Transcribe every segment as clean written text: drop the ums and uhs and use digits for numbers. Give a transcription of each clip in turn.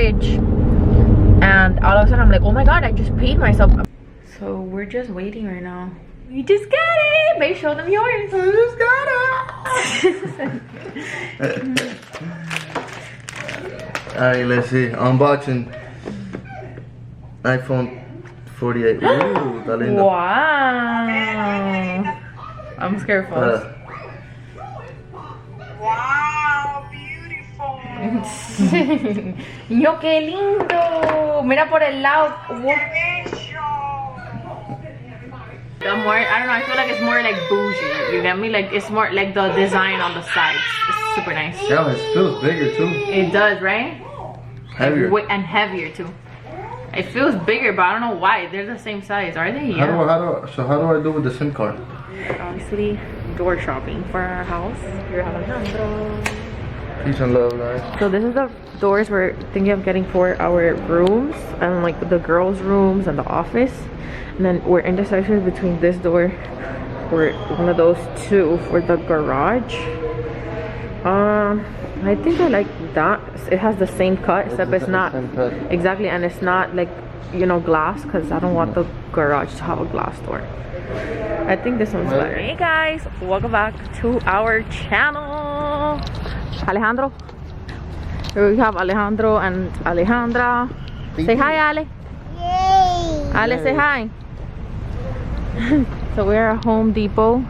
fridge, and all of a sudden I'm like, oh my god, I just peed myself. So we're just waiting right now. We just got it. Babe, show them yours. I just got it. Alright, let's see. Unboxing iPhone 48. Ooh, está lindo. Wow. I'm scared for Wow, beautiful. Yo, qué lindo. Mira por el lado. The more, I don't know, I feel like it's more like bougie. You get me? Like it's more like the design on the sides. It's super nice. Yeah, it feels bigger too. It does, right? Heavier. And heavier too. It feels bigger, but I don't know why. They're the same size, are they? Yeah. How do I do with the SIM card? Obviously, door shopping for our house. Here, Alejandro. Peace and love, guys. So this is the doors we're thinking of getting for our rooms, and like the girls' rooms and the office. And then we're indecisive between this door or one of those two for the garage. I think I like that. It has the same cut, except it's not exactly, and it's not like, you know, glass, because I don't want the garage to have a glass door. I think this one's better. Hey guys, welcome back to our channel. Alejandro. Here we have Alejandro and Alejandra. Say hi, Ale. Yay! Ale, say hi. So we're at Home Depot.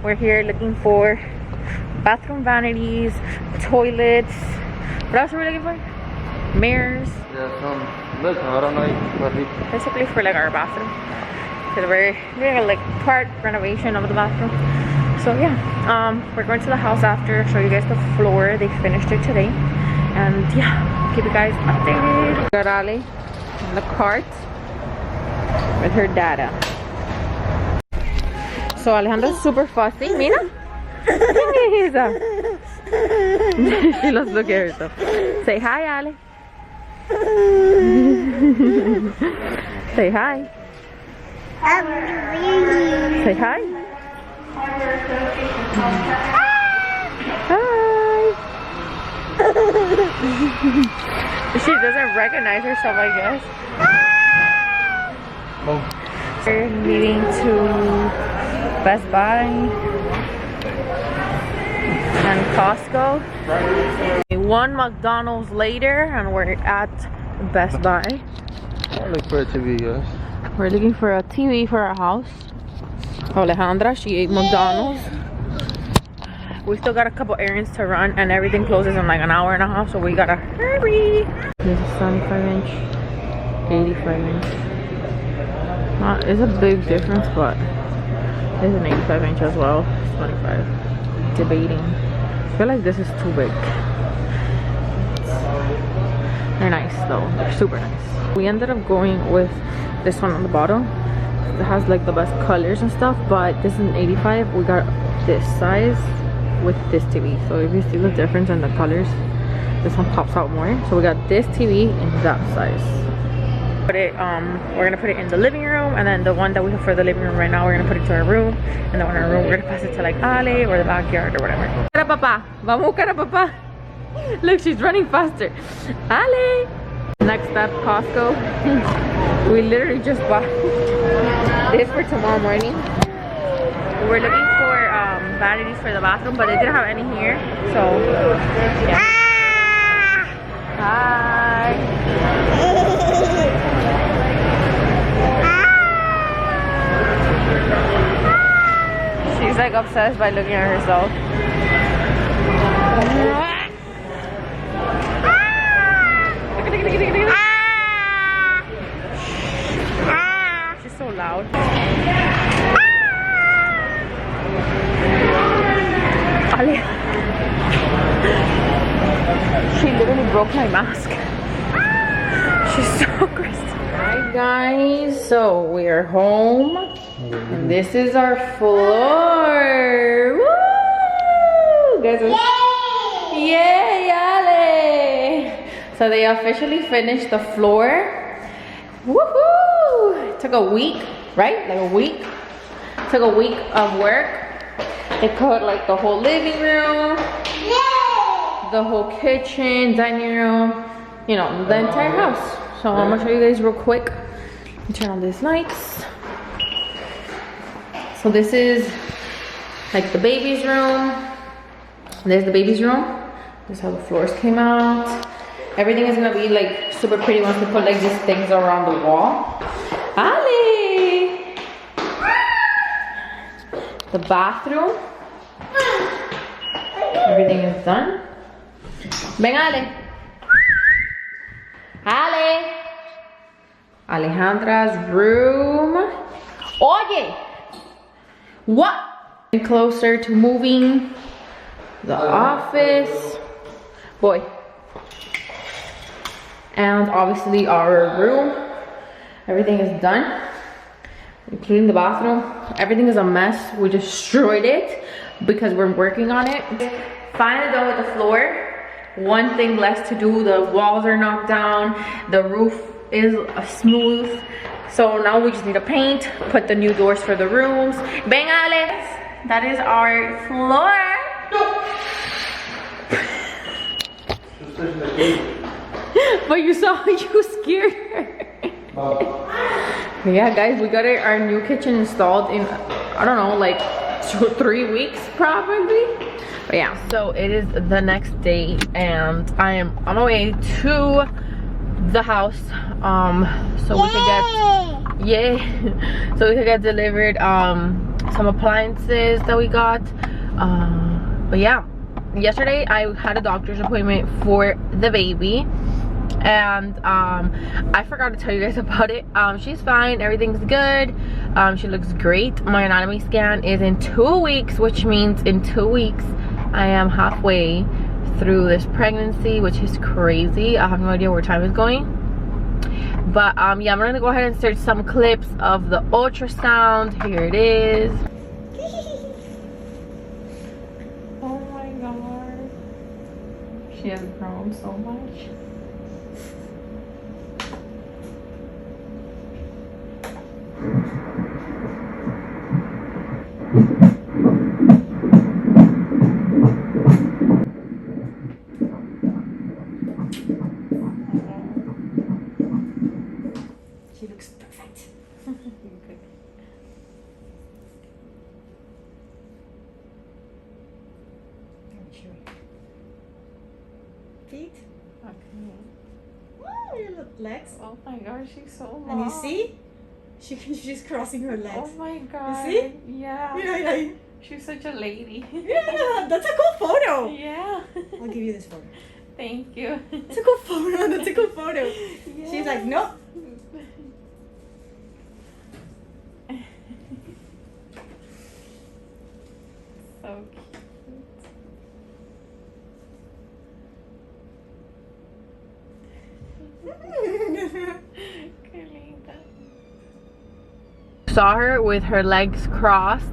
We're here looking for bathroom vanities, toilets. What else are we looking for? Mirrors. Yeah, look, I don't know. Basically for like our bathroom, because we're doing a like part renovation of the bathroom. So yeah, we're going to the house after, show you guys the floor. They finished it today, and yeah, keep you guys updated. Got Ali in the cart with her data. So Alejandra's super fussy. Mira. She loves looking at herself. Say hi, Ale. Say hi. Say hi. Hi. She doesn't recognize herself, I guess. We're leaving to Best Buy and Costco. One McDonald's later, and we're at Best Buy. I look for a TV, guys. We're looking for a TV for our house. Alejandra, she ate McDonald's. We still got a couple errands to run, and everything closes in like an hour and a half, so we gotta hurry. This is 75-inch, 85-inch. It's a big difference, but it's an 85-inch as well. It's 25. Debating. I feel like this is too big. They're nice though. They're super nice. We ended up going with this one on the bottom. It has like the best colors and stuff, but this is an 85. We got this size with this TV. So if you see the difference in the colors, this one pops out more. So we got this TV in that size. Put it, we're gonna put it in the living room, and then the one that we have for the living room right now, we're gonna put it to our room, and then in our room we're gonna pass it to like Ale or the backyard or whatever. Papa, vamos a buscar a papá. Look, she's running faster. Ale. Next step, Costco. We literally just bought this for tomorrow morning. We're looking for vanities for the bathroom, but they didn't have any here, so yeah. Hi. She's like obsessed by looking at herself. She's so loud. She literally broke my mask. She's so aggressive. Hi guys, so we are home, and this is our floor. Woo! Guys, yay, Ale! So they officially finished the floor. Woohoo! It took a week, right? Like a week. It took a week of work. They covered like the whole living room, the whole kitchen, dining room, you know, the entire house. So I'm gonna show you guys real quick. Turn on these lights. So this is like the baby's room. There's the baby's room. This is how the floors came out. Everything is gonna be like super pretty once we put like these things around the wall. Ali! The bathroom. Everything is done. Ven, Ale. Ale. Alejandra's room. Oye! What? Closer to moving. The office. Boy. And obviously our room. Everything is done, including the bathroom. Everything is a mess. We destroyed it because we're working on it. Finally done with the floor. One thing less to do. The walls are knocked down. The roof is smooth. So now we just need to paint, put the new doors for the rooms. Bang, Alex. That is our floor. But you saw, you scared her. Yeah, guys, we got our new kitchen installed in, I don't know, like 3 weeks probably. But yeah, so it is the next day and I am on my way to the house. So we could get, so we could get delivered some appliances that we got. But yeah, yesterday I had a doctor's appointment for the baby. And I forgot to tell you guys about it. She's fine, everything's good. She looks great. My anatomy scan is in 2 weeks, which means in 2 weeks I am halfway through this pregnancy, which is crazy. I have no idea where time is going. But yeah, I'm gonna go ahead and search some clips of the ultrasound. Here it is. Oh my god, she has grown so much. She looks perfect. Feet. Okay. Oh, your legs. Oh my god, she's so long. And you see? She's crossing her legs. Oh my god. see? Yeah. Yeah. She's such a lady. Yeah, that's a cool photo. Yeah. I'll give you this photo. Thank you. It's a cool photo. That's a cool photo. Yeah. She's like, nope. So cute. Saw her with her legs crossed.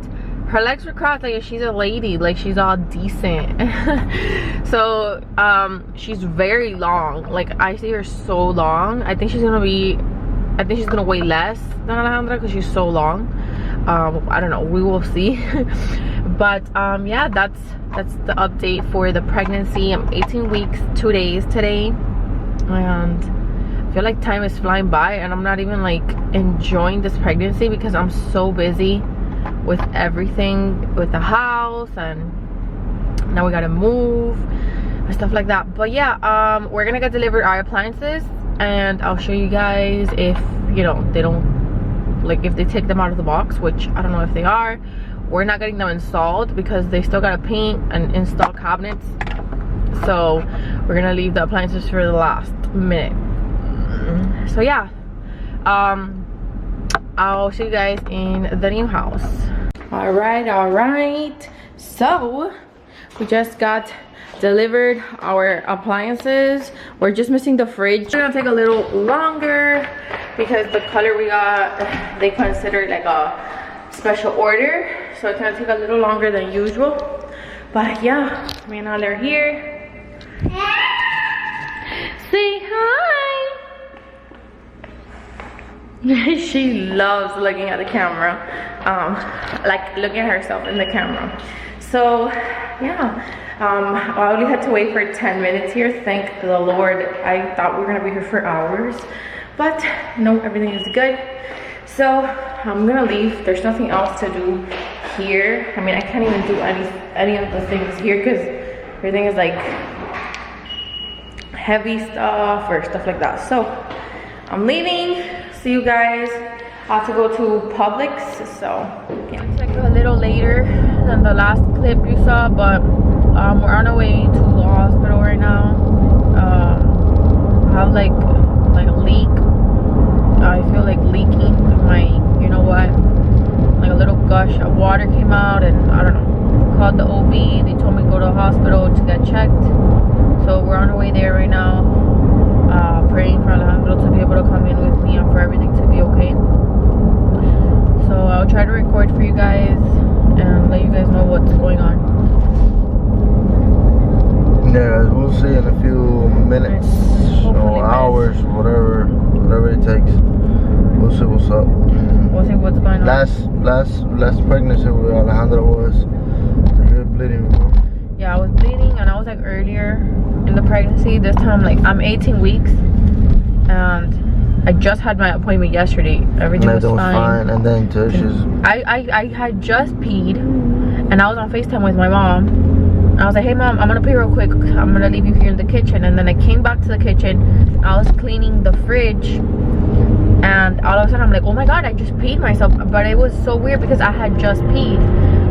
Her legs were crossed like she's a lady, like she's all decent. So she's very long. Like I see her so long. I think she's gonna weigh less than Alejandra because she's so long. I don't know, we will see. But yeah, that's the update for the pregnancy. I'm 18 weeks 2 days today, and I feel like time is flying by and I'm not even like enjoying this pregnancy because I'm so busy with everything with the house, and now we gotta move and stuff like that. But yeah, we're gonna get delivered our appliances and I'll show you guys if, you know, they don't, like if they take them out of the box, which I don't know if they are. We're not getting them installed because they still gotta paint and install cabinets, so we're gonna leave the appliances for the last minute. So yeah, I'll see you guys in the new house. All right, so we just got delivered our appliances. We're just missing the fridge. It's gonna take a little longer because the color we got, they consider like a special order, so it's gonna take a little longer than usual. But yeah, me and Ale are here. Say hi. She loves looking at the camera, like looking at herself in the camera. So yeah, I only had to wait for 10 minutes here. Thank the Lord. I thought we were gonna be here for hours, but no, everything is good. So I'm gonna leave. There's nothing else to do here. I mean, I can't even do any of the things here because everything is like heavy stuff or stuff like that. So I'm leaving. See you guys. I have to go to Publix, so yeah. It's like a little later than the last clip you saw, but we're on our way to the hospital right now. I have like a leak. I feel like leaking my, you know what, like a little gush of water came out, and I don't know. Called the OB. They told me to go to the hospital to get checked. So we're on our way there right now. Praying for Alejandro to be able to come in with me and for everything to be okay. So I'll try to record for you guys and let you guys know what's going on. Yeah, we'll see in a few minutes or hours, whatever it takes. We'll see what's up. We'll see what's going on. Last pregnancy with Alejandro was you're bleeding, bro. Yeah, I was bleeding, and I was like earlier in the pregnancy. This time, like I'm 18 weeks, and I just had my appointment yesterday. Everything was fine. And then I had just peed, and I was on FaceTime with my mom. I was like, hey mom, I'm gonna pee real quick. I'm gonna leave you here in the kitchen. And then I came back to the kitchen. I was cleaning the fridge, and all of a sudden I'm like, oh my god, I just peed myself. But it was so weird because I had just peed.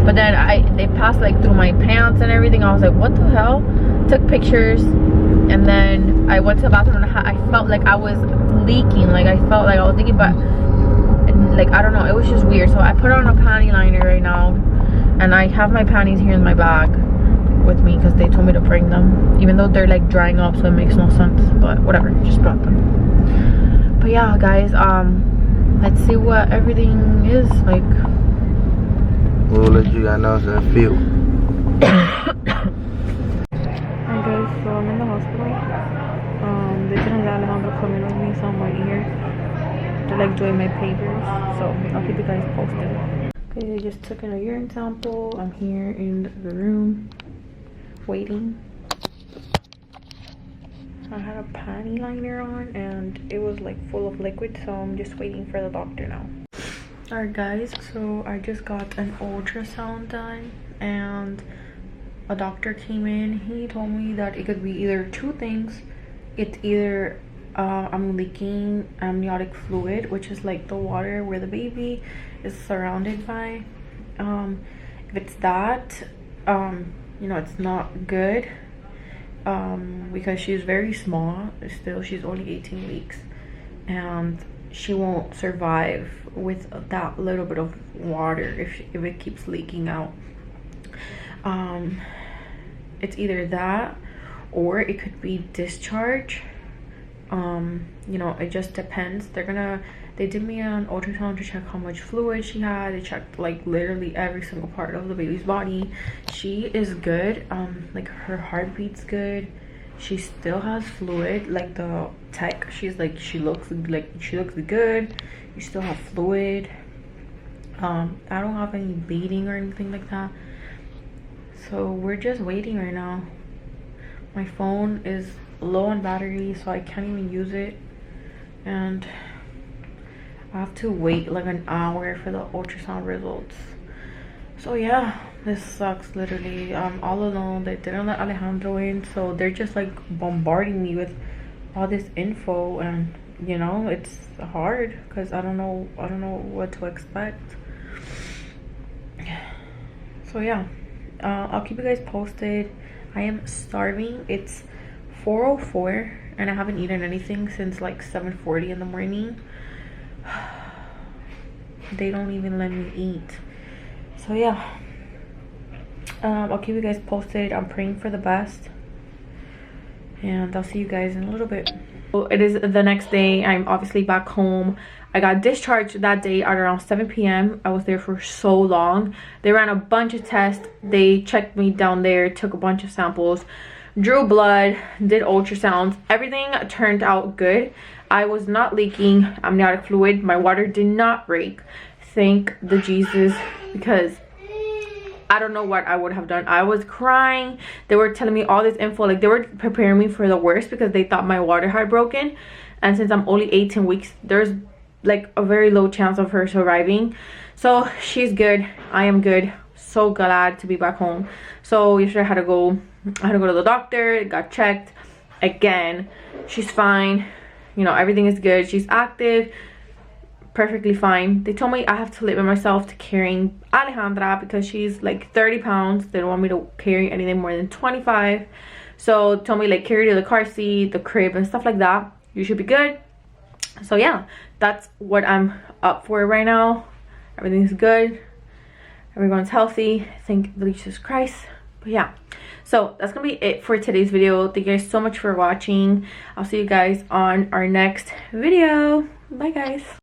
But then they passed like through my pants and everything. I was like, what the hell? Took pictures, and then I went to the bathroom, and I felt like I was leaking. Like I felt like I was leaking, but like I don't know, it was just weird. So I put on a panty liner right now, and I have my panties here in my bag with me because they told me to bring them, even though they're like drying up, so it makes no sense, but whatever, just brought them. But yeah guys, let's see what everything is like. We'll let you guys know how it feel. Alright guys, so I'm in the hospital. They didn't let Alejandro come in with me, so I'm waiting here to like join my papers. So I'll keep you guys posted. Okay, they just took in a urine sample. I'm here in the room waiting. I had a panty liner on and it was like full of liquid, so I'm just waiting for the doctor now. Alright guys, so I just got an ultrasound done and a doctor came in. He told me that it could be either two things. It's either I'm leaking amniotic fluid, which is like the water where the baby is surrounded by. If it's that, you know, it's not good, because she's very small still. She's only 18 weeks and she won't survive with that little bit of water if it keeps leaking out. It's either that or it could be discharge. You know, it just depends. They did me an ultrasound to check how much fluid she had. They checked like literally every single part of the baby's body. She is good. Like her heartbeat's good. She still has fluid. Like the tech, she's like, she looks good. You still have fluid. I don't have any bleeding or anything like that. So we're just waiting right now. My phone is low on battery, so I can't even use it, and I have to wait like an hour for the ultrasound results. So yeah, this sucks. Literally, I'm all alone. They didn't let Alejandro in, so they're just like bombarding me with all this info, and you know, it's hard because I don't know what to expect. So yeah, I'll keep you guys posted. I am starving. It's 4:04 and I haven't eaten anything since like 7:40 in the morning. They don't even let me eat. So yeah, I'll keep you guys posted. I'm praying for the best, and I'll see you guys in a little bit. So it is the next day. I'm obviously back home. I got discharged that day at around 7 p.m. I was there for so long. They ran a bunch of tests. They checked me down there, took a bunch of samples, drew blood, did ultrasounds. Everything turned out good. I was not leaking amniotic fluid. My water did not break. Thank the Jesus, because I don't know what I would have done. I was crying. They were telling me all this info, like they were preparing me for the worst because they thought my water had broken, and since I'm only 18 weeks, there's like a very low chance of her surviving. So she's good, I am good. So glad to be back home. So yesterday I had to go to the doctor, got checked again. She's fine, you know, everything is good. She's active, perfectly fine. They told me I have to limit myself to carrying Alejandra because she's like 30 pounds. They don't want me to carry anything more than 25. So told me like carry to the car seat, the crib and stuff like that. You should be good. So yeah, that's what I'm up for right now. Everything's good, everyone's healthy, thank Jesus Christ. But yeah, so that's gonna be it for today's video. Thank you guys so much for watching. I'll see you guys on our next video. Bye guys.